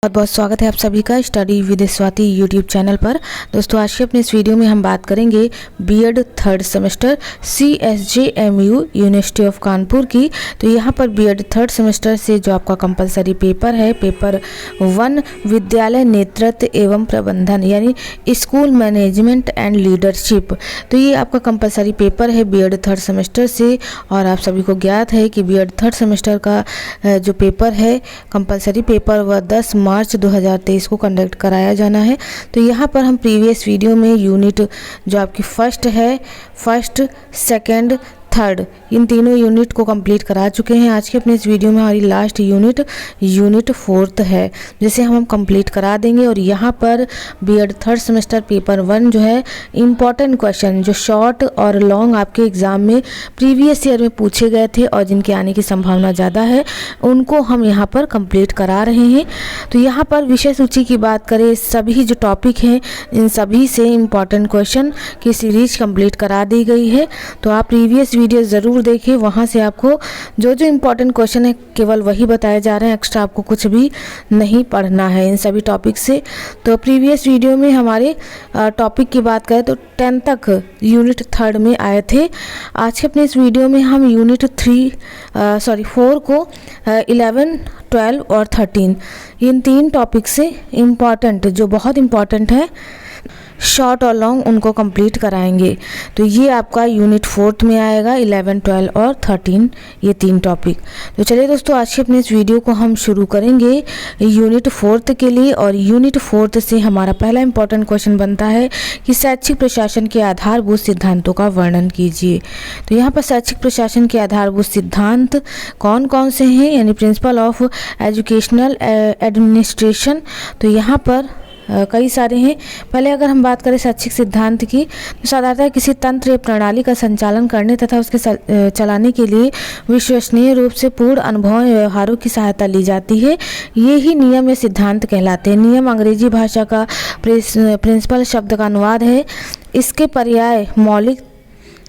बहुत स्वागत है आप सभी का study with Swati YouTube channel पर। दोस्तों आज के अपने इस वीडियो में हम बात करेंगे BEd third semester CSJMU university of Kanpur की। तो यहाँ पर बीएड थर्ड सेमेस्टर से जो आपका कंपलसरी पेपर है, पेपर 1 विद्यालय नेतृत्व एवं प्रबंधन यानी स्कूल मैनेजमेंट एंड लीडरशिप, तो ये आपका कंपलसरी पेपर है बीएड थर्ड सेमेस्टर से। और आप सभी को ज्ञात है कि बीएड थर्ड सेमेस्टर का जो पेपर है कंपलसरी पेपर वह 10 मार्च 2023 को कंडक्ट कराया जाना है। तो यहाँ पर हम प्रीवियस वीडियो में यूनिट जो आपकी फर्स्ट, सेकंड, थर्ड इन तीनों यूनिट को कंप्लीट करा चुके हैं। आज के अपने इस वीडियो में हमारी लास्ट यूनिट फोर्थ है जिसे हम कंप्लीट करा देंगे। और यहाँ पर बीएड थर्ड सेमेस्टर पेपर 1 जो है इम्पॉर्टेंट क्वेश्चन जो शॉर्ट और लॉन्ग आपके एग्ज़ाम में प्रीवियस ईयर में पूछे गए थे और जिनके आने की संभावना ज़्यादा है उनको हम यहाँ पर कंप्लीट करा रहे हैं। तो यहाँ पर विषय सूची की बात करें, सभी जो टॉपिक हैं इन सभी से इम्पॉर्टेंट क्वेश्चन की सीरीज कंप्लीट करा दी गई है। तो आप प्रीवियस वीडियो ज़रूर देखिए, वहाँ से आपको जो इम्पोर्टेंट क्वेश्चन है केवल वही बताए जा रहे हैं, एक्स्ट्रा आपको कुछ भी नहीं पढ़ना है इन सभी टॉपिक से। तो प्रीवियस वीडियो में हमारे टॉपिक की बात करें तो 10 तक यूनिट थर्ड में आए थे। आज के अपने इस वीडियो में हम यूनिट 4 को 11, 12 और 13 इन 3 टॉपिक से इम्पॉर्टेंट जो बहुत इम्पॉर्टेंट है शॉर्ट और लॉन्ग उनको कंप्लीट कराएंगे। तो ये आपका यूनिट 4 में आएगा 11, 12 और 13 ये 3 टॉपिक। तो चलिए दोस्तों आज के अपने इस वीडियो को हम शुरू करेंगे यूनिट 4 के लिए। और यूनिट 4 से हमारा पहला इंपॉर्टेंट क्वेश्चन बनता है कि शैक्षिक प्रशासन के आधारभूत सिद्धांतों का वर्णन कीजिए। तो यहाँ पर शैक्षिक प्रशासन के आधारभूत सिद्धांत कौन कौन से हैं, यानी प्रिंसिपल ऑफ एजुकेशनल एडमिनिस्ट्रेशन। तो यहाँ पर कई सारे हैं। पहले अगर हम बात करें शैक्षिक सिद्धांत की तो साधारणतः किसी तंत्र या प्रणाली का संचालन करने तथा उसके चलाने के लिए विश्वसनीय रूप से पूर्ण अनुभव व्यवहारों की सहायता ली जाती है, ये ही नियम या सिद्धांत कहलाते हैं। नियम अंग्रेजी भाषा का प्रिंसिपल शब्द का अनुवाद है। इसके पर्याय मौलिक,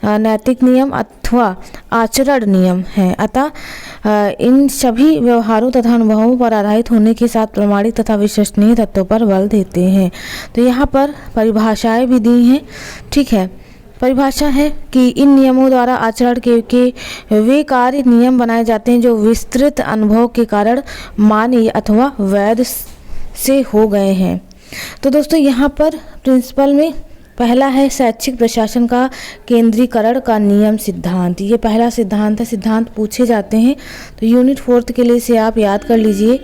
नैतिक नियम अथवा आचरण नियम हैं। अतः इन सभी व्यवहारों तथा अनुभवों पर आधारित होने के साथ प्रमाणिक तथा विश्वसनीय तत्वों पर बल देते हैं। तो यहाँ पर परिभाषाएं भी दी हैं। ठीक है, परिभाषा है कि इन नियमों द्वारा आचरण के वे कार्य नियम बनाए जाते हैं जो विस्तृत अनुभव के कारण मान्य अथवा वैध से हो गए हैं। तो दोस्तों यहाँ पर प्रिंसिपल में पहला है शैक्षिक प्रशासन का केंद्रीकरण का नियम सिद्धांत। ये पहला सिद्धांत है, सिद्धांत पूछे जाते हैं तो यूनिट 4 के लिए इसे आप याद कर लीजिए।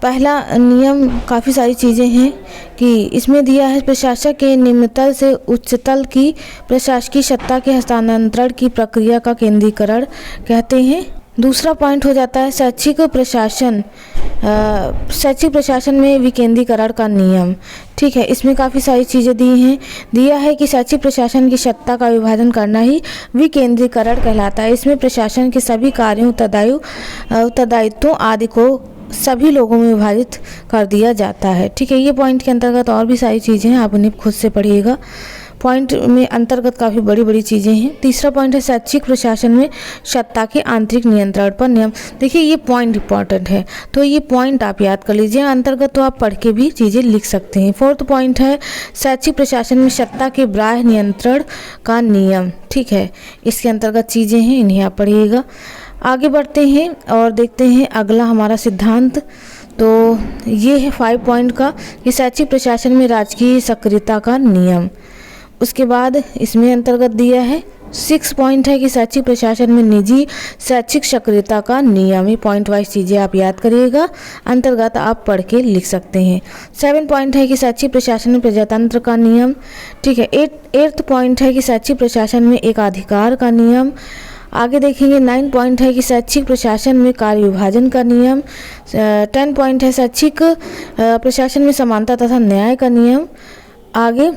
पहला नियम काफ़ी सारी चीज़ें हैं कि इसमें दिया है प्रशासक के निम्नतल से उच्चतल की प्रशासकीय सत्ता के हस्तांतरण की प्रक्रिया का केंद्रीकरण कहते हैं। दूसरा पॉइंट हो जाता है शैक्षिक प्रशासन में विकेंद्रीकरण का नियम। ठीक है, इसमें काफ़ी सारी चीज़ें दी हैं। दिया है कि शैक्षिक प्रशासन की सत्ता का विभाजन करना ही विकेंद्रीकरण कहलाता है। इसमें प्रशासन के सभी कार्यों, उत्तरदायित्वों आदि को सभी लोगों में विभाजित कर दिया जाता है। ठीक है, ये पॉइंट के अंतर्गत और भी सारी चीज़ें हैं, आप उन्हें खुद से पढ़िएगा। पॉइंट में अंतर्गत काफ़ी बड़ी बड़ी चीज़ें हैं। तीसरा पॉइंट है शैक्षिक प्रशासन में सत्ता के आंतरिक नियंत्रण पर नियम। देखिए ये पॉइंट इंपॉर्टेंट है तो ये पॉइंट आप याद कर लीजिए, अंतर्गत तो आप पढ़ के भी चीज़ें लिख सकते हैं। 4th पॉइंट है शैक्षिक प्रशासन में सत्ता के बाह्य नियंत्रण का नियम। ठीक है, इसके अंतर्गत चीज़ें हैं, इन्हें आप पढ़िएगा। आगे बढ़ते हैं और देखते हैं अगला हमारा सिद्धांत। तो ये है 5 पॉइंट का कि शैक्षिक प्रशासन में राजकीय सक्रियता का नियम। उसके बाद इसमें अंतर्गत दिया है 6 पॉइंट है कि शैक्षिक प्रशासन में निजी शैक्षिक सक्रियता का नियम। ये पॉइंट वाइज चीज़ें आप याद करिएगा, अंतर्गत आप पढ़ के लिख सकते हैं। 7 पॉइंट है कि शैक्षिक प्रशासन में प्रजातंत्र का नियम। ठीक है, 8th पॉइंट है कि शैक्षिक प्रशासन में एकाधिकार का नियम। आगे देखेंगे 9 पॉइंट है कि शैक्षिक प्रशासन में कार्य विभाजन का नियम। 10 पॉइंट है शैक्षिक प्रशासन में समानता तथा न्याय का नियम। आगे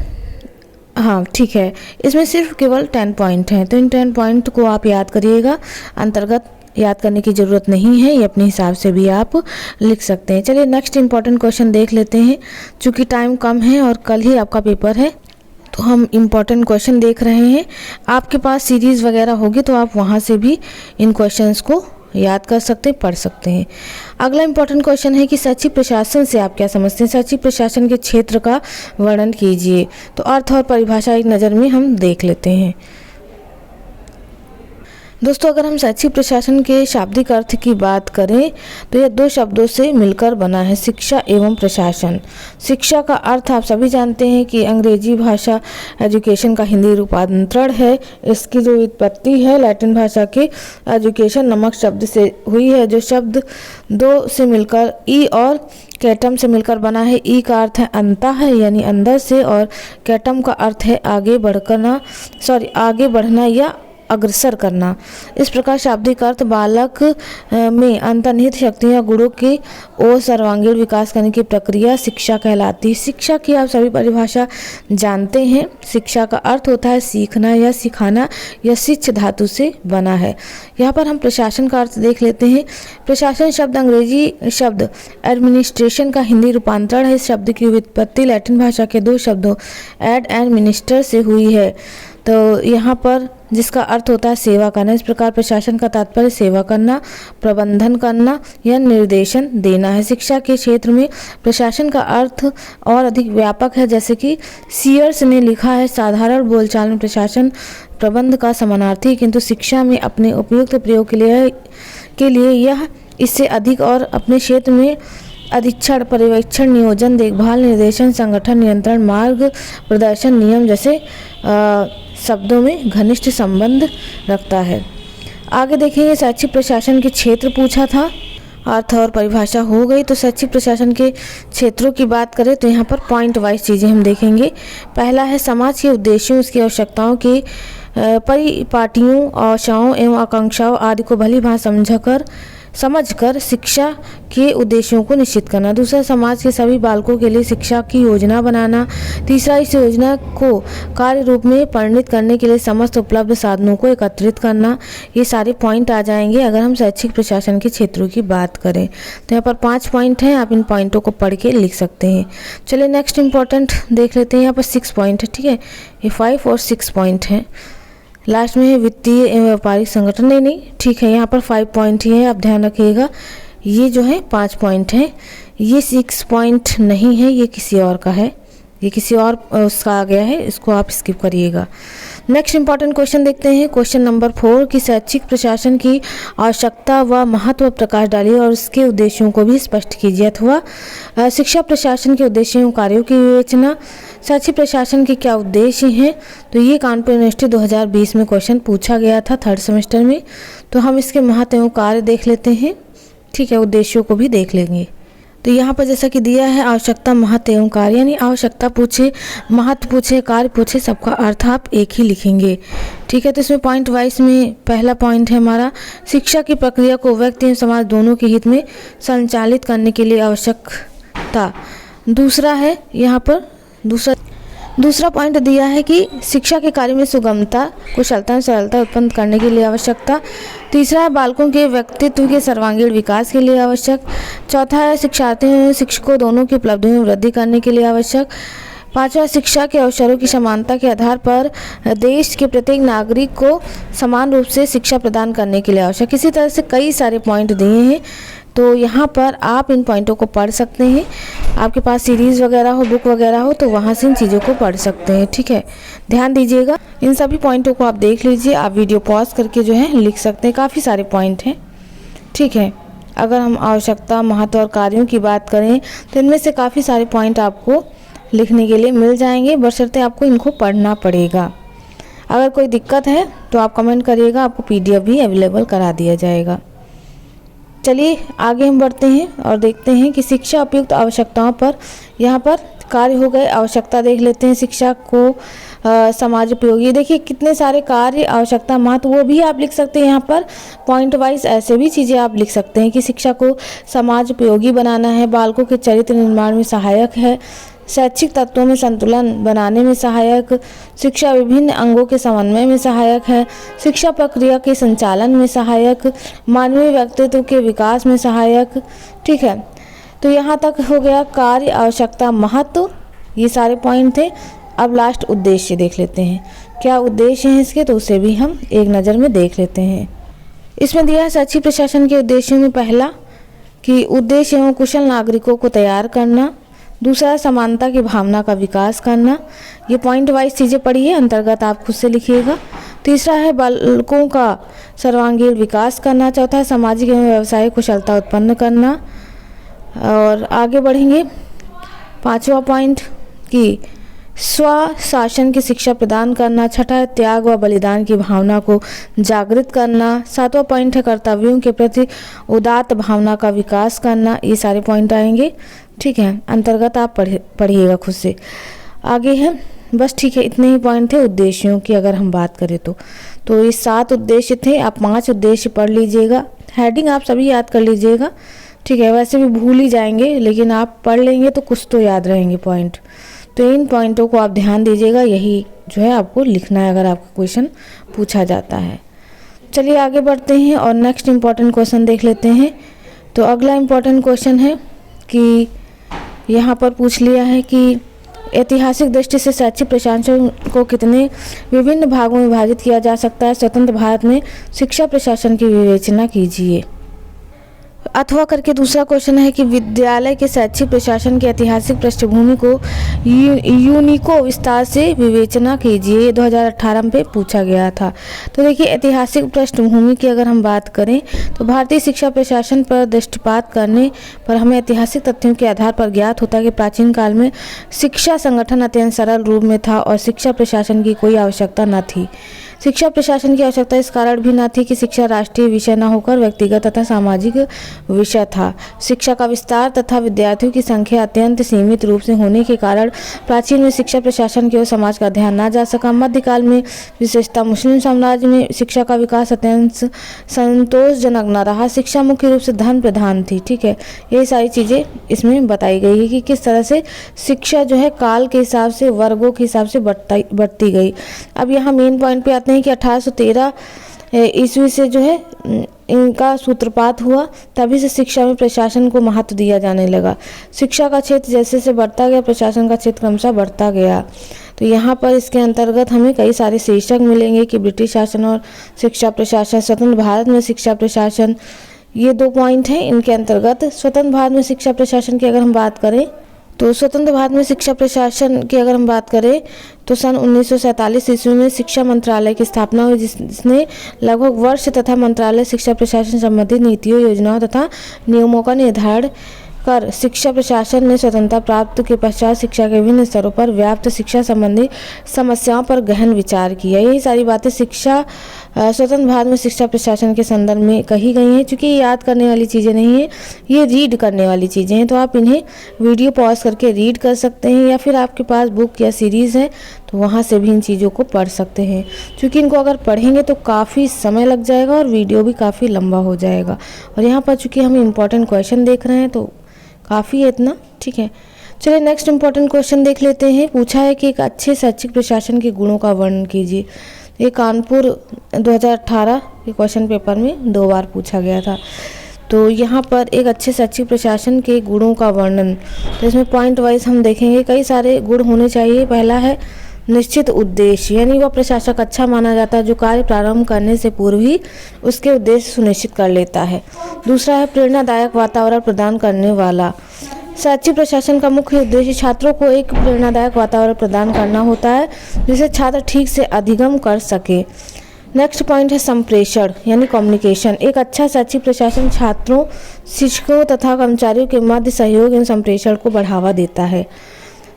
हाँ ठीक है, इसमें सिर्फ केवल 10 पॉइंट हैं तो इन 10 पॉइंट को आप याद करिएगा, अंतर्गत याद करने की ज़रूरत नहीं है, ये अपने हिसाब से भी आप लिख सकते हैं। चलिए नेक्स्ट इंपॉर्टेंट क्वेश्चन देख लेते हैं। चूँकि टाइम कम है और कल ही आपका पेपर है तो हम इम्पॉर्टेंट क्वेश्चन देख रहे हैं। आपके पास सीरीज़ वगैरह होगी तो आप वहाँ से भी इन क्वेश्चंस को याद कर सकते हैं, पढ़ सकते हैं। अगला इंपॉर्टेंट क्वेश्चन है कि शैक्षिक प्रशासन से आप क्या समझते हैं। शैक्षिक प्रशासन के क्षेत्र का वर्णन कीजिए। तो अर्थ और परिभाषा एक नज़र में हम देख लेते हैं। दोस्तों, अगर हम शैक्षिक प्रशासन के शाब्दिक अर्थ की बात करें तो यह दो शब्दों से मिलकर बना है, शिक्षा एवं प्रशासन। शिक्षा का अर्थ आप सभी जानते हैं कि अंग्रेजी भाषा एजुकेशन का हिंदी रूपांतरण है। इसकी जो उत्पत्ति है लैटिन भाषा के एजुकेशन नामक शब्द से हुई है, जो शब्द दो से मिलकर ई और कैटम से मिलकर बना है। ई का अर्थ है अंतः यानी अंदर से, और कैटम का अर्थ है आगे बढ़ना या अग्रसर करना। इस प्रकार शाब्दिक अर्थ बालक में अंतर्निहित शक्तियों या गुणों की ओर सर्वांगीण विकास करने की प्रक्रिया शिक्षा कहलाती है। शिक्षा की आप सभी परिभाषा जानते हैं। शिक्षा का अर्थ होता है सीखना या सिखाना, या शिक्ष धातु से बना है। यहाँ पर हम प्रशासन का अर्थ देख लेते हैं। प्रशासन शब्द अंग्रेजी शब्द एडमिनिस्ट्रेशन का हिंदी रूपांतरण है। इस शब्द की व्युत्पत्ति लैटिन भाषा के दो शब्दों एड एंड मिनिस्टर से हुई है, तो यहाँ पर जिसका अर्थ होता है सेवा करना। इस प्रकार प्रशासन का तात्पर्य सेवा करना, प्रबंधन करना या निर्देशन देना है। शिक्षा के क्षेत्र में प्रशासन का अर्थ और अधिक व्यापक है। जैसे कि सीयर्स ने लिखा है, साधारण बोलचाल में प्रशासन प्रबंध का समानार्थी, किंतु शिक्षा में अपने उपयुक्त प्रयोग के लिए यह इससे अधिक और अपने क्षेत्र में अधीक्षण, पर्यवेक्षण, नियोजन, देखभाल, निर्देशन, संगठन, नियंत्रण, मार्ग प्रदर्शन, नियम जैसे शब्दों में घनिष्ठ संबंध रखता है। आगे देखेंगे शैक्षिक प्रशासन के क्षेत्र पूछा था। अर्थ और परिभाषा हो गई। तो शैक्षिक प्रशासन के क्षेत्रों की बात करें तो यहाँ पर पॉइंट वाइज चीज़ें हम देखेंगे। पहला है समाज के उद्देश्यों, उसकी आवश्यकताओं के परिपाटियों, आशाओं एवं आकांक्षाओं आदि को भली भांति समझकर शिक्षा के उद्देश्यों को निश्चित करना। दूसरा, समाज के सभी बालकों के लिए शिक्षा की योजना बनाना। तीसरा, इस योजना को कार्य रूप में परिणत करने के लिए समस्त उपलब्ध साधनों को एकत्रित करना। ये सारे पॉइंट आ जाएंगे अगर हम शैक्षिक प्रशासन के क्षेत्रों की बात करें। तो यहाँ पर 5 पॉइंट हैं, आप इन पॉइंटों को पढ़ के लिख सकते हैं। चलिए नेक्स्ट इंपॉर्टेंट देख लेते हैं। यहाँ पर 6 पॉइंट है, ठीक है। ये 5 और 6 पॉइंट हैं। लास्ट में है वित्तीय एवं व्यापारिक संगठन। नहीं, ठीक है, यहाँ पर 5 पॉइंट ही है, आप ध्यान रखिएगा। ये जो है 5 पॉइंट हैं, ये 6 पॉइंट नहीं है, ये किसी और का है, ये किसी और उसका आ गया है, इसको आप स्किप करिएगा। नेक्स्ट इंपॉर्टेंट क्वेश्चन देखते हैं। क्वेश्चन नंबर 4 कि शैक्षिक प्रशासन की आवश्यकता व महत्व प्रकाश डालिए और उसके उद्देश्यों को भी स्पष्ट कीजिए। अथवा शिक्षा प्रशासन के उद्देश्यों एवं कार्यों की विवेचना। शैक्षिक प्रशासन के क्या उद्देश्य हैं, तो ये कानपुर यूनिवर्सिटी 2020 में क्वेश्चन पूछा गया था 3rd सेमेस्टर में। तो हम इसके महत्व एवं कार्य देख लेते हैं, ठीक है, उद्देश्यों को भी देख लेंगे। तो यहाँ पर जैसा कि दिया है आवश्यकता, महत्व एवं कार्य, यानी आवश्यकता पूछे, महत्व पूछे, कार्य पूछे, सबका अर्थ आप एक ही लिखेंगे, ठीक है। तो इसमें पॉइंट वाइज में पहला पॉइंट है हमारा शिक्षा की प्रक्रिया को व्यक्ति एवं समाज दोनों के हित में संचालित करने के लिए आवश्यकता। दूसरा है यहाँ पर दूसरा पॉइंट दिया है कि शिक्षा के कार्य में सुगमता, कुशलता, सरलता उत्पन्न करने के लिए आवश्यकता। तीसरा है बालकों के व्यक्तित्व के सर्वांगीण विकास के लिए आवश्यक। चौथा है शिक्षार्थियों एवं शिक्षकों दोनों की उपलब्धियों में वृद्धि करने के लिए आवश्यक। 5वां शिक्षा के अवसरों की समानता के आधार पर देश के प्रत्येक नागरिक को समान रूप से शिक्षा प्रदान करने के लिए आवश्यक। इसी तरह से कई सारे पॉइंट दिए हैं, तो यहाँ पर आप इन पॉइंटों को पढ़ सकते हैं। आपके पास सीरीज़ वगैरह हो, बुक वगैरह हो, तो वहाँ से इन चीज़ों को पढ़ सकते हैं, ठीक है। ध्यान दीजिएगा, इन सभी पॉइंटों को आप देख लीजिए। आप वीडियो पॉज करके जो है लिख सकते हैं, काफ़ी सारे पॉइंट हैं, ठीक है। अगर हम आवश्यकता, महत्व और कार्यों की बात करें तो इनमें से काफ़ी सारे पॉइंट आपको लिखने के लिए मिल जाएंगे, बशर्ते आपको इनको पढ़ना पड़ेगा। अगर कोई दिक्कत है तो आप कमेंट करिएगा, आपको PDF भी अवेलेबल करा दिया जाएगा। चलिए आगे हम बढ़ते हैं और देखते हैं कि शिक्षा उपयुक्त आवश्यकताओं पर, यहाँ पर कार्य हो गए, आवश्यकता देख लेते हैं। शिक्षा को समाज उपयोगी, देखिए कितने सारे कार्य, आवश्यकता, महत्व, वो भी आप लिख सकते हैं। यहाँ पर पॉइंट वाइज ऐसे भी चीज़ें आप लिख सकते हैं कि शिक्षा को समाज उपयोगी बनाना है, बालकों के चरित्र निर्माण में सहायक है, शैक्षिक तत्वों में संतुलन बनाने में सहायक, शिक्षा विभिन्न अंगों के समन्वय में सहायक है, शिक्षा प्रक्रिया के संचालन में सहायक, मानवीय व्यक्तित्व के विकास में सहायक, ठीक है। तो यहाँ तक हो गया कार्य, आवश्यकता, महत्व, ये सारे पॉइंट थे। अब लास्ट उद्देश्य देख लेते हैं, क्या उद्देश्य हैं इसके, तो उसे भी हम एक नज़र में देख लेते हैं। इसमें दिया है शैक्षिक प्रशासन के उद्देश्यों में पहला कि उद्देश्य एवं कुशल नागरिकों को तैयार करना, दूसरा समानता की भावना का विकास करना। ये पॉइंट वाइज चीज़ें पढ़ी है, अंतर्गत आप खुद से लिखिएगा। तीसरा है बालकों का सर्वांगीण विकास करना। चौथा है सामाजिक एवं व्यवसायिक कुशलता उत्पन्न करना। और आगे बढ़ेंगे, पांचवा पॉइंट कि स्वशासन की शिक्षा प्रदान करना। छठा है त्याग व बलिदान की भावना को जागृत करना। सातवां पॉइंट है कर्तव्यों के प्रति उदात्त भावना का विकास करना। ये सारे पॉइंट आएंगे, ठीक है, अंतर्गत आप पढ़िएगा खुद से। आगे है, बस ठीक है, इतने ही पॉइंट थे उद्देश्यों की अगर हम बात करें तो ये 7 उद्देश्य थे। आप 5 उद्देश्य पढ़ लीजिएगा, हेडिंग आप सभी याद कर लीजिएगा, ठीक है। वैसे भी भूल ही जाएंगे, लेकिन आप पढ़ लेंगे तो कुछ तो याद रहेंगे पॉइंट। तो इन पॉइंटों को आप ध्यान दीजिएगा, यही जो है आपको लिखना है अगर आपका क्वेश्चन पूछा जाता है। चलिए आगे बढ़ते हैं और नेक्स्ट इम्पॉर्टेंट क्वेश्चन देख लेते हैं। तो अगला इम्पॉर्टेंट क्वेश्चन है कि यहाँ पर पूछ लिया है कि ऐतिहासिक दृष्टि से शैक्षिक प्रशासन को कितने विभिन्न भागों में विभाजित किया जा सकता है। स्वतंत्र भारत में शिक्षा प्रशासन की विवेचना कीजिए। अथवा करके दूसरा क्वेश्चन है कि विद्यालय के शैक्षिक प्रशासन की ऐतिहासिक पृष्ठभूमि को यूनिको विस्तार से विवेचना कीजिए। ये 2018 में पूछा गया था। तो देखिए, ऐतिहासिक पृष्ठभूमि की अगर हम बात करें तो भारतीय शिक्षा प्रशासन पर दृष्टिपात करने पर हमें ऐतिहासिक तथ्यों के आधार पर ज्ञात होता है कि प्राचीन काल में शिक्षा संगठन अत्यंत सरल रूप में था और शिक्षा प्रशासन की कोई आवश्यकता न थी। शिक्षा प्रशासन की आवश्यकता इस कारण भी न थी कि शिक्षा राष्ट्रीय विषय न होकर व्यक्तिगत तथा सामाजिक विषय था। शिक्षा का विस्तार तथा विद्यार्थियों की संख्या अत्यंत सीमित रूप से होने के कारण प्राचीन में शिक्षा प्रशासन की ओर समाज का ध्यान न जा सका। मध्यकाल में विशेषतः मुस्लिम साम्राज्य में शिक्षा का विकास अत्यंत संतोषजनक न रहा। शिक्षा मुख्य रूप से धन प्रधान थी, ठीक है। ये सारी चीज़ें इसमें बताई गई है कि किस तरह से शिक्षा जो है काल के हिसाब से, वर्गों के हिसाब से बढ़ती गई। अब यहाँ मेन पॉइंट पे आते हैं कि 1813 ईस्वी से जो है इनका सूत्रपात हुआ, तभी से शिक्षा में प्रशासन को महत्व दिया जाने लगा। शिक्षा का क्षेत्र जैसे जैसे बढ़ता गया, प्रशासन का क्षेत्र क्रमशः बढ़ता गया। तो यहाँ पर इसके अंतर्गत हमें कई सारे शीर्षक मिलेंगे कि ब्रिटिश शासन और शिक्षा प्रशासन, स्वतंत्र भारत में शिक्षा प्रशासन, ये 2 पॉइंट हैं। इनके अंतर्गत स्वतंत्र भारत में शिक्षा प्रशासन की अगर हम बात करें तो स्वतंत्र भारत में शिक्षा प्रशासन की अगर हम बात करें तो सन 1947 ईस्वी में शिक्षा मंत्रालय की स्थापना हुई, जिसने लगभग वर्ष तथा मंत्रालय शिक्षा प्रशासन संबंधित नीतियों, योजनाओं तथा नियमों का निर्धारण कर शिक्षा प्रशासन ने स्वतंत्रता प्राप्त के पश्चात शिक्षा के विभिन्न स्तरों पर व्याप्त शिक्षा संबंधी समस्याओं पर गहन विचार किया। यही सारी बातें स्वतंत्र भारत में शिक्षा प्रशासन के संदर्भ में कही गई हैं। चूँकि ये याद करने वाली चीज़ें नहीं है, ये रीड करने वाली चीज़ें हैं, तो आप इन्हें वीडियो पॉज करके रीड कर सकते हैं, या फिर आपके पास बुक या सीरीज़ है तो वहाँ से भी इन चीज़ों को पढ़ सकते हैं। क्योंकि इनको अगर पढ़ेंगे तो काफ़ी समय लग जाएगा और वीडियो भी काफ़ी लंबा हो जाएगा। और यहाँ पर चूँकि हम इम्पोर्टेंट क्वेश्चन देख रहे हैं तो काफ़ी है इतना, ठीक है। चलिए नेक्स्ट इम्पॉर्टेंट क्वेश्चन देख लेते हैं। पूछा है कि एक अच्छे शैक्षिक प्रशासन के गुणों का वर्णन कीजिए। ये कानपुर 2018 के क्वेश्चन पेपर में 2 बार पूछा गया था। तो यहाँ पर एक अच्छे शैक्षिक प्रशासन के गुणों का वर्णन, तो इसमें पॉइंट वाइज हम देखेंगे। कई सारे गुण होने चाहिए। पहला है निश्चित उद्देश्य, यानी वह प्रशासक अच्छा माना जाता है जो कार्य प्रारंभ करने से पूर्व ही उसके उद्देश्य सुनिश्चित कर लेता है। दूसरा है प्रेरणादायक वातावरण प्रदान करने वाला। शैक्षिक प्रशासन का मुख्य उद्देश्य छात्रों को एक प्रेरणादायक वातावरण प्रदान करना होता है जिसे छात्र ठीक से अधिगम कर सके। नेक्स्ट पॉइंट है संप्रेषण यानी कम्युनिकेशन। एक अच्छा शैक्षिक प्रशासन छात्रों, शिक्षकों तथा कर्मचारियों के मध्य सहयोग एवं संप्रेषण को बढ़ावा देता है।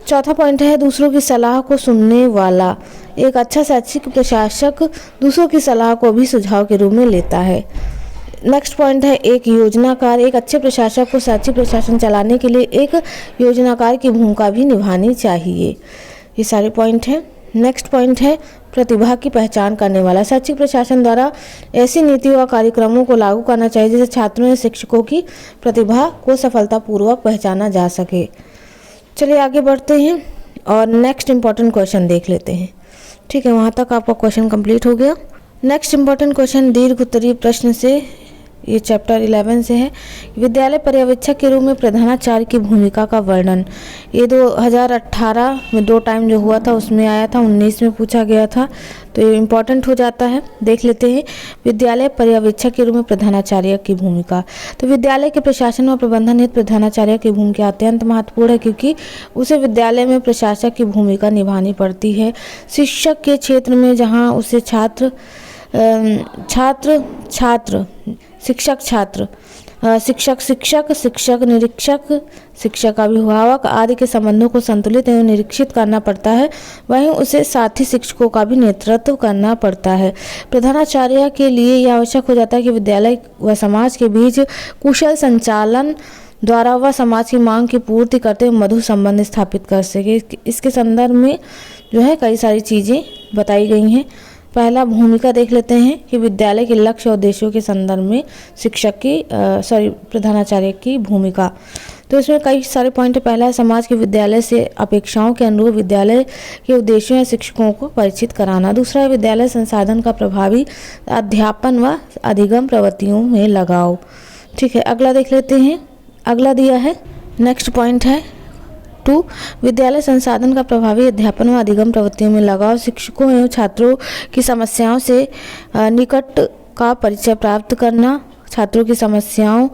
चौथा पॉइंट है दूसरों की सलाह को सुनने वाला। एक अच्छा शैक्षिक प्रशासक दूसरों की सलाह को भी सुझाव के रूप में लेता है। नेक्स्ट पॉइंट है एक योजनाकार। एक अच्छे प्रशासक को शैक्षिक प्रशासन चलाने के लिए एक योजनाकार की भूमिका भी निभानी चाहिए। ये सारे पॉइंट हैं। नेक्स्ट पॉइंट है प्रतिभा की पहचान करने वाला। शैक्षिक प्रशासन द्वारा ऐसी नीतियों और कार्यक्रमों को लागू करना चाहिए जिससे छात्रों या शिक्षकों की प्रतिभा को सफलतापूर्वक पहचाना जा सके। चलिए आगे बढ़ते हैं और नेक्स्ट इम्पॉर्टेंट क्वेश्चन देख लेते हैं। ठीक है, वहाँ तक आपका क्वेश्चन कंप्लीट हो गया। नेक्स्ट इम्पॉर्टेंट क्वेश्चन दीर्घ उत्तरीय प्रश्न से ये चैप्टर 11 से है। विद्यालय पर्यवेक्षक के रूप में प्रधानाचार्य की भूमिका का वर्णन, ये 2018 में 2 टाइम जो हुआ था उसमें आया था, 19 में पूछा गया था, तो ये इम्पॉर्टेंट हो जाता है। देख लेते हैं विद्यालय पर्यवेक्षक के रूप में प्रधानाचार्य की भूमिका। तो विद्यालय के प्रशासन और प्रबंधन हेतु प्रधानाचार्य की भूमिका अत्यंत महत्वपूर्ण है, क्योंकि उसे विद्यालय में प्रशासक की भूमिका निभानी पड़ती है। शिक्षक के क्षेत्र में जहाँ उसे शिक्षक निरीक्षक, शिक्षक अभिभावक आदि के संबंधों को संतुलित एवं निरीक्षित करना पड़ता है, वहीं उसे साथी शिक्षकों का भी नेतृत्व करना पड़ता है। प्रधानाचार्य के लिए यह आवश्यक हो जाता है कि विद्यालय व समाज के बीच कुशल संचालन द्वारा वह समाज की मांग की पूर्ति करते हुए मधुर संबंध स्थापित कर सके। इसके संदर्भ में जो है कई सारी चीज़ें बताई गई हैं। पहला भूमिका देख लेते हैं कि विद्यालय के लक्ष्य और उद्देश्यों के संदर्भ में प्रधानाचार्य की भूमिका। तो इसमें कई सारे पॉइंट है। पहला है समाज के विद्यालय से अपेक्षाओं के अनुरूप विद्यालय के उद्देश्यों या शिक्षकों को परिचित कराना। दूसरा है विद्यालय संसाधन का प्रभावी अध्यापन व अधिगम प्रवृत्तियों में लगाव। ठीक है, अगला देख लेते हैं। अगला दिया है, नेक्स्ट पॉइंट है 2, विद्यालय संसाधन का प्रभावी अध्यापन व अधिगम प्रवृत्तियों में लगाव। शिक्षकों एवं छात्रों की समस्याओं से निकट का परिचय प्राप्त करना, छात्रों की समस्याओं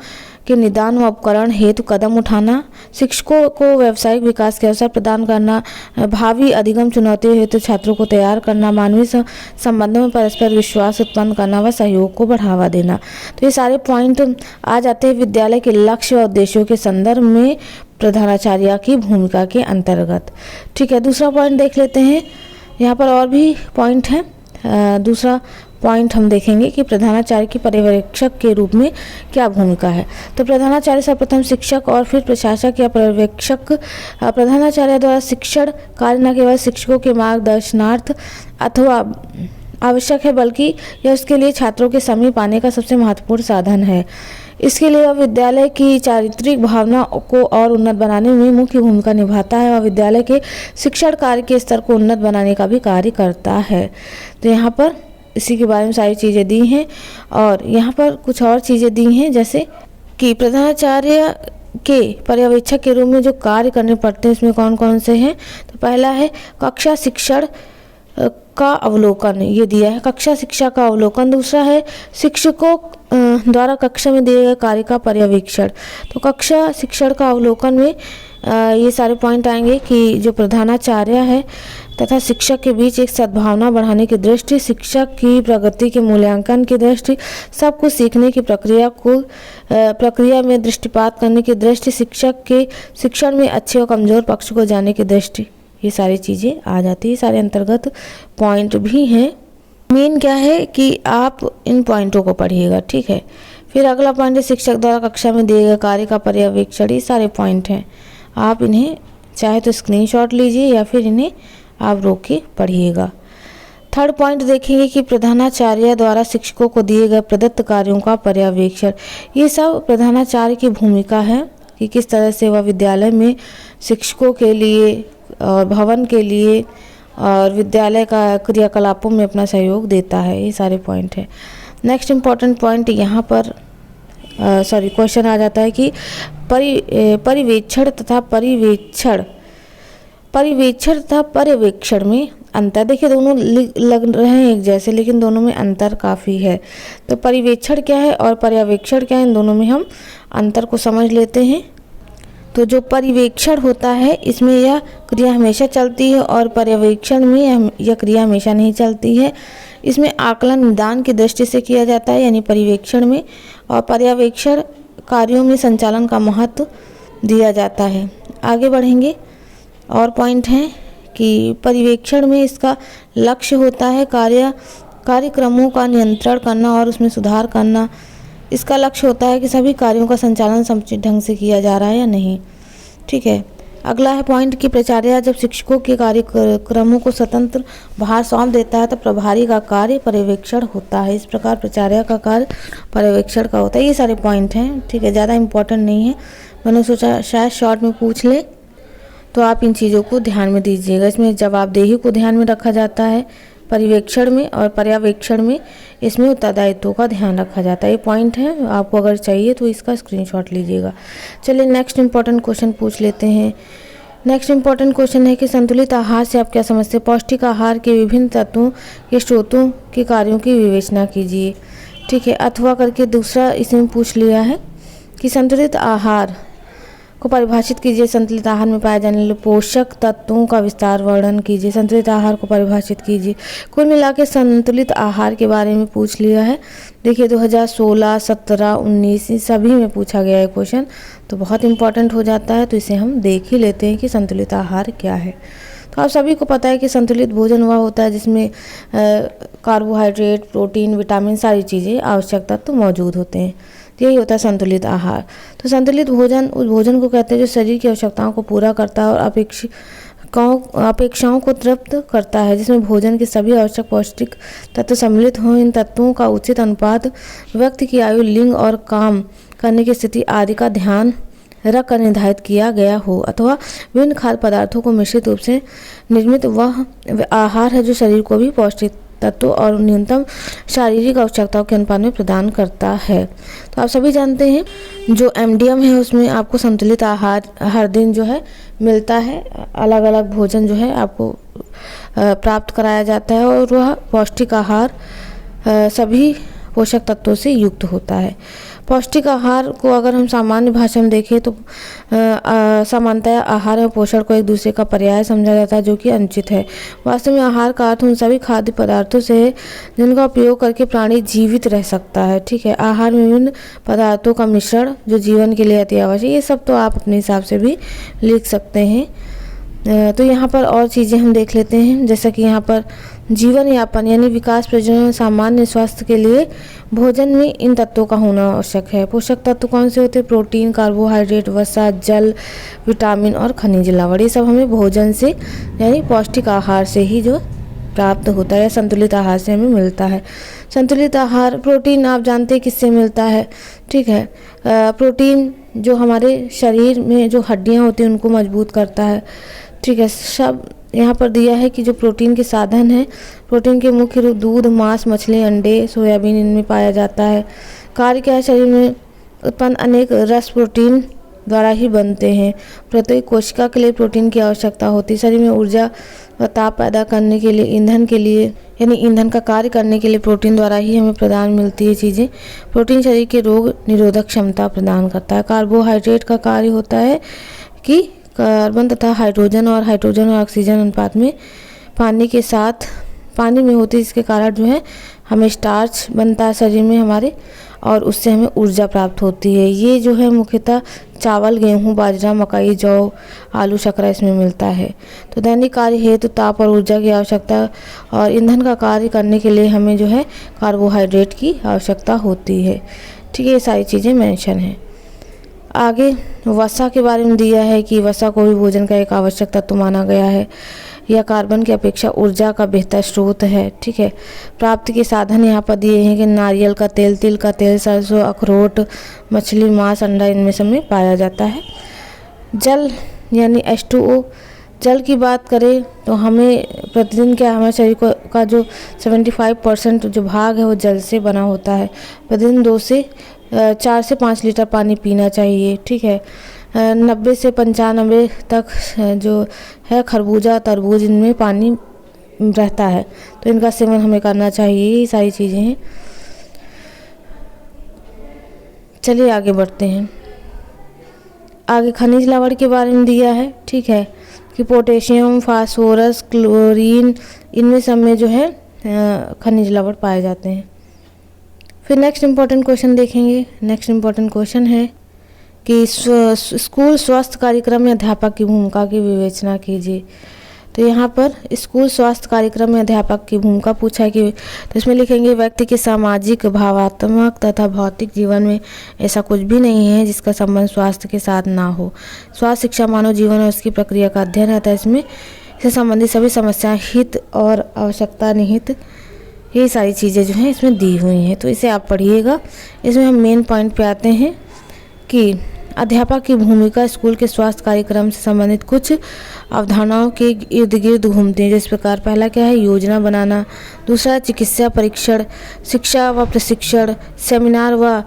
के निदान व उपकरण हेतु कदम उठाना, शिक्षकों को व्यावसायिक विकास के अवसर प्रदान करना, भावी अधिगम चुनौतियों हेतु छात्रों को तैयार करना, मानवीय संबंधों में परस्पर विश्वास उत्पन्न करना व सहयोग को बढ़ावा देना। तो ये सारे पॉइंट आ जाते हैं विद्यालय के लक्ष्य और उद्देश्यों के संदर्भ में प्रधानाचार्य की भूमिका के अंतर्गत। ठीक है, दूसरा पॉइंट देख लेते हैं। यहाँ पर और भी पॉइंट हैं। दूसरा पॉइंट हम देखेंगे कि प्रधानाचार्य की पर्यवेक्षक के रूप में क्या भूमिका है। तो प्रधानाचार्य सर्वप्रथम शिक्षक और फिर प्रशासक या पर्यवेक्षक। प्रधानाचार्य द्वारा शिक्षण कार्य न केवल शिक्षकों के मार्गदर्शनार्थ अथवा आवश्यक है, बल्कि यह उसके लिए छात्रों के समीप आने का सबसे महत्वपूर्ण साधन है। इसके लिए वह विद्यालय की चारित्रिक भावना को और उन्नत बनाने में मुख्य भूमिका निभाता है और विद्यालय के शिक्षण कार्य के स्तर को उन्नत बनाने का भी कार्य करता है। तो यहाँ पर इसी के बारे में सारी चीज़ें दी हैं और यहाँ पर कुछ और चीज़ें दी हैं, जैसे कि प्रधानाचार्य के पर्यवेक्षक के रूप में जो कार्य करने पड़ते हैं इसमें कौन कौन से हैं। तो पहला है कक्षा शिक्षण का अवलोकन, ये दिया है, कक्षा शिक्षा का अवलोकन। दूसरा है शिक्षकों द्वारा कक्षा में दिए गए कार्य का पर्यवेक्षण। तो कक्षा शिक्षण का अवलोकन में ये सारे पॉइंट आएंगे कि जो प्रधानाचार्य है तथा शिक्षक के बीच एक सद्भावना बढ़ाने की दृष्टि, शिक्षक की प्रगति के मूल्यांकन की दृष्टि, सब कुछ सीखने की प्रक्रिया में दृष्टिपात करने की दृष्टि, शिक्षक के शिक्षण में अच्छे और कमज़ोर पक्ष को जानने की दृष्टि, ये सारी चीज़ें आ जाती है। सारे अंतर्गत पॉइंट भी हैं। मेन क्या है कि आप इन पॉइंटों को पढ़िएगा। ठीक है, फिर अगला पॉइंट है शिक्षक द्वारा कक्षा में दिए गए कार्य का पर्यवेक्षण। ये सारे पॉइंट हैं, आप इन्हें चाहे तो स्क्रीनशॉट लीजिए या फिर इन्हें आप रोक के पढ़िएगा। थर्ड पॉइंट देखेंगे कि प्रधानाचार्य द्वारा शिक्षकों को दिए गए प्रदत्त कार्यों का पर्यवेक्षण। ये सब प्रधानाचार्य की भूमिका है कि किस तरह से वह विद्यालय में शिक्षकों के लिए और भवन के लिए और विद्यालय का क्रियाकलापों में अपना सहयोग देता है। ये सारे पॉइंट हैं। नेक्स्ट इम्पॉर्टेंट पॉइंट यहाँ पर क्वेश्चन आ जाता है कि परिवेक्षण तथा पर्यवेक्षण में अंतर। देखिए दोनों लग रहे हैं एक जैसे, लेकिन दोनों में अंतर काफ़ी है। तो परिवेक्षण क्या है और पर्यवेक्षण क्या है, इन दोनों में हम अंतर को समझ लेते हैं। तो जो परिवेक्षण होता है इसमें यह क्रिया हमेशा चलती है और पर्यवेक्षण में यह क्रिया हमेशा नहीं चलती है। इसमें आकलन निदान की दृष्टि से किया जाता है, यानी परिवेक्षण में, और पर्यवेक्षण कार्यों में संचालन का महत्व दिया जाता है। आगे बढ़ेंगे और पॉइंट हैं कि परिवेक्षण में इसका लक्ष्य होता है कार्यक्रमों का नियंत्रण करना और उसमें सुधार करना। इसका लक्ष्य होता है कि सभी कार्यों का संचालन समुचित ढंग से किया जा रहा है या नहीं। ठीक है, अगला है पॉइंट कि प्राचार्य जब शिक्षकों के कार्यक्रमों को स्वतंत्र भार सौंप देता है तो प्रभारी का कार्य पर्यवेक्षण होता है। इस प्रकार प्राचार्य का कार्य पर्यवेक्षण का होता है। ये सारे पॉइंट हैं। ठीक है, ज़्यादा इम्पोर्टेंट नहीं है, मैंने सोचा शायद शॉर्ट में पूछ ले, तो आप इन चीज़ों को ध्यान में दीजिएगा। इसमें जवाबदेही को ध्यान में रखा जाता है, पर्यवेक्षण में और पर्यवेक्षण में इसमें उत्तरदायित्वों का ध्यान रखा जाता है। ये पॉइंट है, आपको अगर चाहिए तो इसका स्क्रीनशॉट लीजिएगा। चलिए नेक्स्ट इंपॉर्टेंट क्वेश्चन पूछ लेते हैं। नेक्स्ट इंपॉर्टेंट क्वेश्चन है कि संतुलित आहार से आप क्या समझते हैं? पौष्टिक आहार के विभिन्न तत्वों के स्रोतों के कार्यों की विवेचना कीजिए। ठीक है, अथवा करके दूसरा इसमें पूछ लिया है कि संतुलित आहार को परिभाषित कीजिए। संतुलित आहार में पाए जाने वाले पोषक तत्वों का विस्तार वर्णन कीजिए। संतुलित आहार को परिभाषित कीजिए। कुल मिला के संतुलित आहार के बारे में पूछ लिया है। देखिए 2016, 17, 19 सभी में पूछा गया है क्वेश्चन, तो बहुत इंपॉर्टेंट हो जाता है। तो इसे हम देख ही लेते हैं कि संतुलित आहार क्या है। तो आप सभी को पता है कि संतुलित भोजन वह होता है जिसमें कार्बोहाइड्रेट, प्रोटीन, विटामिन सारी चीज़ें आवश्यक तत्व मौजूद होते हैं। यही होता है संतुलित आहार। तो संतुलित भोजन उस भोजन को कहते हैं जो शरीर की आवश्यकताओं को पूरा करता है और अपेक्षाओं को तृप्त करता है, जिसमें भोजन के सभी आवश्यक पौष्टिक तत्व सम्मिलित हों। इन तत्वों का उचित अनुपात व्यक्ति की आयु, लिंग और काम करने की स्थिति आदि का ध्यान रख कर निर्धारित किया गया हो, अथवा विभिन्न खाद्य पदार्थों को मिश्रित रूप से निर्मित वह आहार है जो शरीर को भी पौष्टिक तत्व और न्यूनतम शारीरिक आवश्यकताओं के अनुपात में प्रदान करता है। तो आप सभी जानते हैं जो MDM है उसमें आपको संतुलित आहार हर दिन जो है मिलता है। अलग अलग भोजन जो है आपको प्राप्त कराया जाता है और वह पौष्टिक आहार सभी पोषक तत्वों से युक्त होता है। पौष्टिक आहार को अगर हम सामान्य भाषा में देखें तो सामान्यतः आहार और पोषण को एक दूसरे का पर्याय समझा जाता है, जो कि अनुचित है। वास्तव में आहार का अर्थ उन सभी खाद्य पदार्थों से है जिनका उपयोग करके प्राणी जीवित रह सकता है। ठीक है, आहार में विभिन्न पदार्थों का मिश्रण जो जीवन के लिए अति आवश्यक, ये सब तो आप अपने हिसाब से भी लिख सकते हैं। तो यहाँ पर और चीज़ें हम देख लेते हैं, जैसा कि यहाँ पर जीवन यापन यानी विकास, प्रजनन, सामान्य स्वास्थ्य के लिए भोजन में इन तत्वों का होना आवश्यक है। पोषक तत्व कौन से होते हैं? प्रोटीन, कार्बोहाइड्रेट, वसा, जल, विटामिन और खनिज लवण। ये सब हमें भोजन से यानी पौष्टिक आहार से ही जो प्राप्त होता है या संतुलित आहार से हमें मिलता है। संतुलित आहार, प्रोटीन आप जानते हैं किससे मिलता है। ठीक है, प्रोटीन जो हमारे शरीर में जो हड्डियाँ होती हैं उनको मजबूत करता है। ठीक है, सब यहाँ पर दिया है कि जो प्रोटीन के साधन है, प्रोटीन के मुख्य रूप दूध, मांस, मछली, अंडे, सोयाबीन इनमें पाया जाता है। कार्य क्या है? शरीर में उत्पन्न अनेक रस प्रोटीन द्वारा ही बनते हैं। प्रत्येक कोशिका के लिए प्रोटीन की आवश्यकता होती है। शरीर में ऊर्जा व ताप पैदा करने के लिए, ईंधन के लिए यानी ईंधन का कार्य करने के लिए प्रोटीन द्वारा ही हमें प्रदान मिलती है चीज़ें। प्रोटीन शरीर के रोग निरोधक क्षमता प्रदान करता है। कार्बोहाइड्रेट का कार्य होता है कि कार्बन तथा हाइड्रोजन और ऑक्सीजन अनुपात में पानी में होती है, जिसके कारण जो है हमें स्टार्च बनता है शरीर में हमारे और उससे हमें ऊर्जा प्राप्त होती है। ये जो है मुख्यतः चावल, गेहूं, बाजरा, मकई, जौ, आलू, शर्करा इसमें मिलता है। तो दैनिक कार्य हेतु ताप और ऊर्जा की आवश्यकता और ईंधन का कार्य करने के लिए हमें जो है कार्बोहाइड्रेट की आवश्यकता होती है। ठीक है, ये सारी चीज़ें मेंशन हैं। आगे वसा के बारे में दिया है कि वसा को भी भोजन का एक आवश्यक तत्व माना गया है। यह कार्बन की अपेक्षा ऊर्जा का बेहतर स्रोत है। ठीक है, प्राप्ति के साधन यहाँ पर दिए हैं कि नारियल का तेल, तिल का तेल, सरसों, अखरोट, मछली, मांस, अंडा इनमें सब में पाया जाता है। जल यानी H2O, जल की बात करें तो हमें प्रतिदिन क्या हमारे शरीर का जो 75% जो भाग है वो जल से बना होता है। प्रतिदिन 4 से 5 लीटर पानी पीना चाहिए। ठीक है, 90 से 95 तक जो है खरबूजा, तरबूज इनमें पानी रहता है, तो इनका सेवन हमें करना चाहिए। ये सारी चीज़ें हैं। चलिए आगे बढ़ते हैं। आगे खनिज लवण के बारे में दिया है। ठीक है, कि पोटेशियम, फास्फोरस, क्लोरीन इनमें सब में जो है खनिज लवण पाए जाते हैं। फिर नेक्स्ट इम्पॉर्टेंट क्वेश्चन देखेंगे। नेक्स्ट इम्पॉर्टेंट क्वेश्चन है कि स्कूल स्वास्थ्य कार्यक्रम में अध्यापक की भूमिका की विवेचना कीजिए। तो यहाँ पर स्कूल स्वास्थ्य कार्यक्रम में अध्यापक की भूमिका पूछा है कि तो इसमें लिखेंगे व्यक्ति के सामाजिक, भावात्मक तथा भौतिक जीवन में ऐसा कुछ भी नहीं है जिसका संबंध स्वास्थ्य के साथ ना हो। स्वास्थ्य शिक्षा मानव जीवन और उसकी प्रक्रिया का अध्ययन रहता है। इसमें इससे संबंधित सभी समस्याएं, हित और आवश्यकता निहित ये सारी चीज़ें जो हैं इसमें दी हुई हैं, तो इसे आप पढ़िएगा। इसमें हम मेन पॉइंट पे आते हैं कि अध्यापक की भूमिका स्कूल के स्वास्थ्य कार्यक्रम से संबंधित कुछ अवधारणाओं के इर्द गिर्द घूमते हैं। जिस प्रकार पहला क्या है, योजना बनाना, दूसरा चिकित्सा परीक्षण, शिक्षा व प्रशिक्षण, सेमिनार व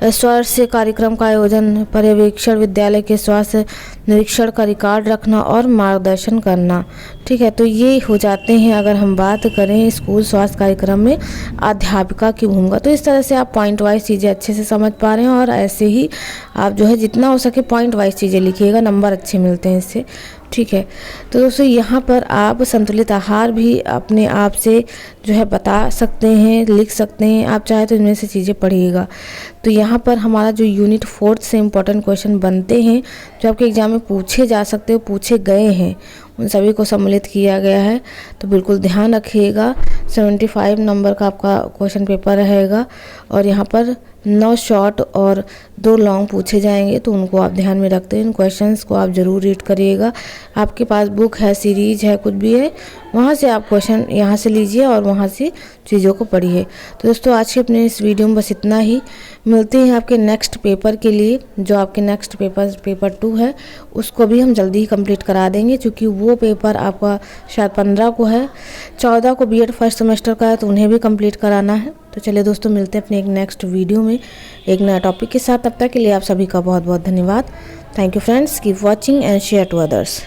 स्वास्थ्य कार्यक्रम का आयोजन, पर्यवेक्षण, विद्यालय के स्वास्थ्य निरीक्षण का रिकॉर्ड रखना और मार्गदर्शन करना। ठीक है, तो ये हो जाते हैं अगर हम बात करें स्कूल स्वास्थ्य कार्यक्रम में अध्यापिका की भूमिका। तो इस तरह से आप पॉइंट वाइज चीज़ें अच्छे से समझ पा रहे हैं और ऐसे ही आप जो है जितना हो सके पॉइंट वाइज चीज़ें लिखिएगा, नंबर अच्छे मिलते हैं इससे। ठीक है, तो दोस्तों यहाँ पर आप संतुलित आहार भी अपने आप से जो है बता सकते हैं, लिख सकते हैं। आप चाहे तो इनमें से चीज़ें पढ़िएगा। तो यहाँ पर हमारा जो यूनिट 4 से इम्पोर्टेंट क्वेश्चन बनते हैं जो आपके एग्जाम में पूछे जा सकते हो, पूछे गए हैं, उन सभी को सम्मिलित किया गया है। तो बिल्कुल ध्यान रखिएगा। 75 नंबर का आपका क्वेश्चन पेपर रहेगा और यहाँ पर 9 शॉर्ट और 2 लॉन्ग पूछे जाएंगे, तो उनको आप ध्यान में रखते हैं। इन क्वेश्चंस को आप ज़रूर रीड करिएगा। आपके पास बुक है, सीरीज है, कुछ भी है, वहाँ से आप क्वेश्चन यहाँ से लीजिए और वहाँ से चीज़ों को पढ़िए। तो दोस्तों आज के अपने इस वीडियो में बस इतना ही। मिलते हैं आपके नेक्स्ट पेपर के लिए। जो आपके नेक्स्ट पेपर 2 है उसको भी हम जल्दी ही कंप्लीट करा देंगे, क्योंकि वो पेपर आपका शायद 15 को है, 14 को बीएड फर्स्ट सेमेस्टर का है, तो उन्हें भी कंप्लीट कराना है। तो चलिए दोस्तों, मिलते हैं अपने एक नेक्स्ट वीडियो में एक नया टॉपिक के साथ। तब तक के लिए आप सभी का बहुत बहुत धन्यवाद। Thank you friends, keep watching and share to others.